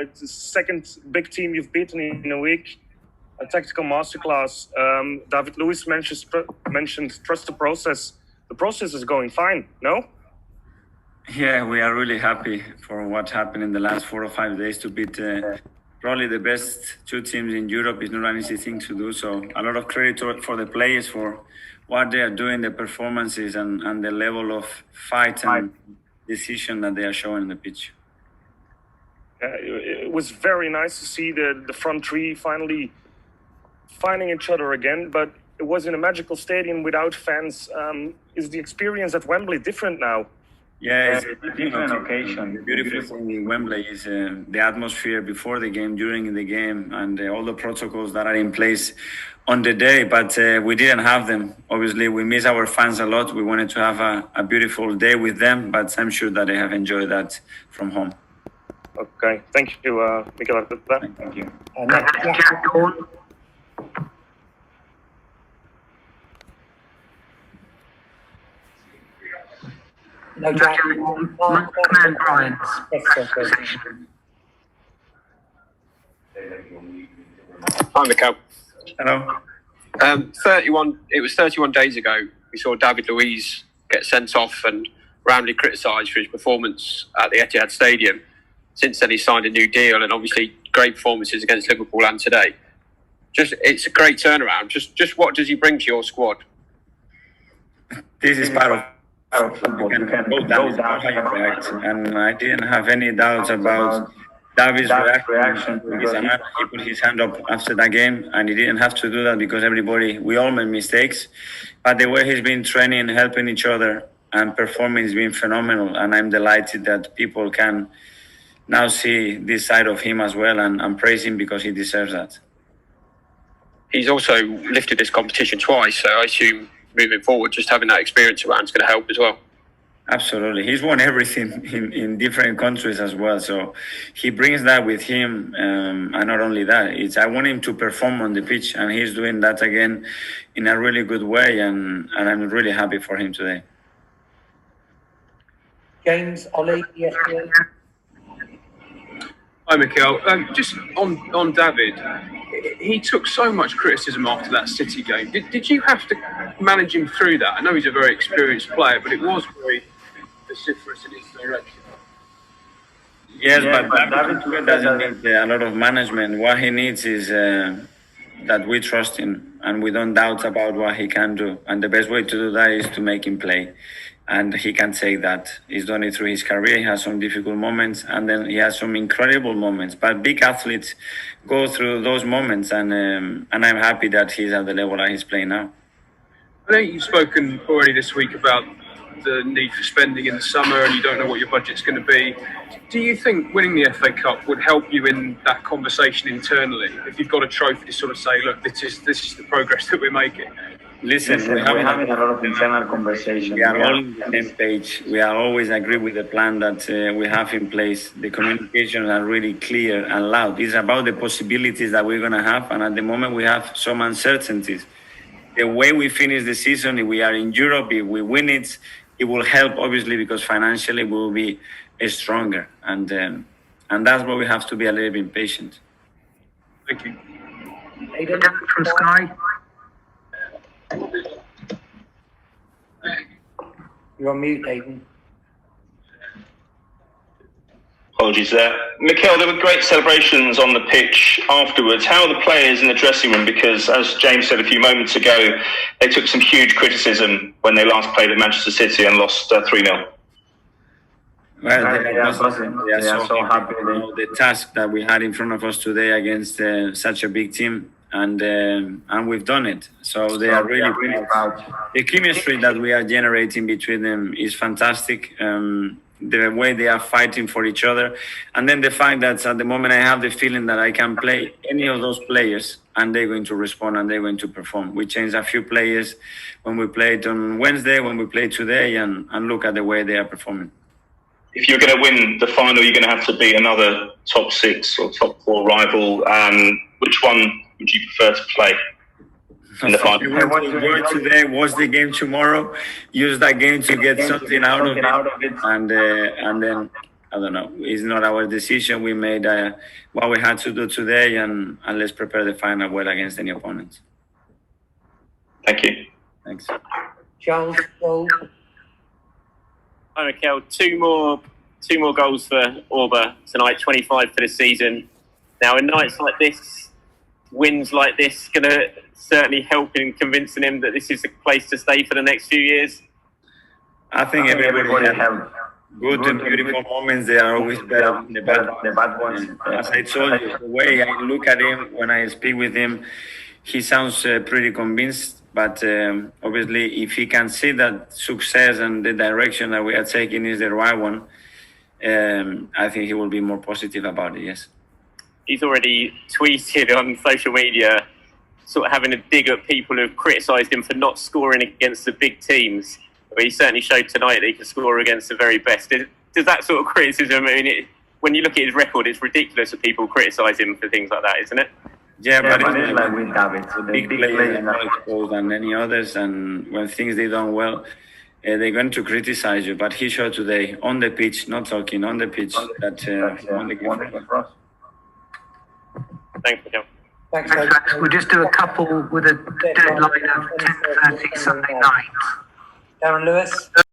It's the second big team you've beaten in a week. A tactical masterclass. David Luiz mentioned trust the process. The process is going fine, no? Yeah, we are really happy for what happened in the last 4 or 5 days to beat probably the best two teams in Europe. It's not an easy thing to do. So a lot of credit for the players for what they are doing, the performances and the level of fight and decision that they are showing on the pitch. It was very nice to see the front three finally finding each other again, but it was in a magical stadium without fans. Is the experience at Wembley different now? Yeah, it's a different occasion. The beautiful thing in Wembley is the atmosphere before the game, during the game, and all the protocols that are in place on the day. But we didn't have them. Obviously, we miss our fans a lot. We wanted to have a beautiful day with them, but I'm sure that they have enjoyed that from home. Okay, thank you, Mikel Arteta. Thank you. No, Jack. Command Brian's. Hi, Mikel. Hello. 31. It was 31 days ago. We saw David Luiz get sent off and roundly criticised for his performance at the Etihad Stadium. Since then, he signed a new deal, and obviously great performances against Liverpool and today. It's a great turnaround. Just what does he bring to your squad? This is part of football. You can go down how you react, and I didn't have any doubts about David's reaction. He put his hand up after that game, and he didn't have to do that because we all made mistakes. But the way he's been training, helping each other, and performing has been phenomenal. And I'm delighted that people can now see this side of him as well and praise him because he deserves that. He's also lifted this competition twice, so I assume moving forward, just having that experience around is going to help as well. Absolutely. He's won everything in different countries as well. So he brings that with him. And not only that, I want him to perform on the pitch, and he's doing that again in a really good way. And I'm really happy for him today. James, Ollie, ESPN. Hi, Mikel. Just on David, he took so much criticism after that City game. Did you have to manage him through that? I know he's a very experienced player, but it was very vociferous in his direction. Yes, but David doesn't need a lot of management. What he needs is that we trust him and we don't doubt about what he can do. And the best way to do that is to make him play. And he can say that. He's done it through his career. He has some difficult moments, and then he has some incredible moments. But big athletes go through those moments, and I'm happy that he's at the level that he's playing now. I know you've spoken already this week about the need for spending in the summer, and you don't know what your budget's going to be. Do you think winning the FA Cup would help you in that conversation internally? If you've got a trophy to sort of say, look, this is the progress that we're making. Listen, we're having a lot of internal conversation. We are all on the same page. We are always agree with the plan that we have in place. The communications are really clear and loud. It's about the possibilities that we're going to have. And at the moment, we have some uncertainties. The way we finish the season, if we are in Europe, if we win it, it will help, obviously, because financially we will be stronger. And that's why we have to be a little bit patient. Thank you. Aidan from Sky. You're on mute, Aidan. Apologies there. Mikel, there were great celebrations on the pitch afterwards. How are the players in the dressing room? Because, as James said a few moments ago, they took some huge criticism when they last played at Manchester City and lost 3-0. Well, they are so happy. The task that we had in front of us today against such a big team. And we've done it. So they are really proud. The chemistry that we are generating between them is fantastic. The way they are fighting for each other. And then the fact that at the moment I have the feeling that I can play any of those players and they're going to respond and they're going to perform. We changed a few players when we played on Wednesday, when we played today, and look at the way they are performing. If you're going to win the final, you're going to have to beat another top 6 or top 4 rival. Which one would you prefer to play in the final? We want to work today, watch the game tomorrow, use that game to get something out of it, and I don't know. It's not our decision. We made what we had to do today, and let's prepare the final well against any opponents. Thank you. Thanks. Charles, Paul. Hi, Mikel. Two more goals for Orba tonight, 25 for the season. Now, in nights like this, wins like this, going to certainly help in convincing him that this is a place to stay for the next few years? I think everybody has good and beautiful moments. They are always better than the bad ones. As I told you, the way I look at him when I speak with him, he sounds pretty convinced. But obviously, if he can see that success and the direction that we are taking is the right one, I think he will be more positive about it, yes. He's already tweeted on social media, sort of having a dig at people who've criticised him for not scoring against the big teams. But he certainly showed tonight that he can score against the very best. Does that sort of criticism, I mean, when you look at his record, it's ridiculous that people criticise him for things like that, isn't it? Yeah, but it's like with David, so the big players are more exposed than any others, and when things they done well, they're going to criticize you. But he showed today on the pitch, not talking on the pitch, that he won the game for us. Thanks, Mikel. Thanks, We'll just do a couple with a deadline of 10:30 Sunday night. Darren Lewis.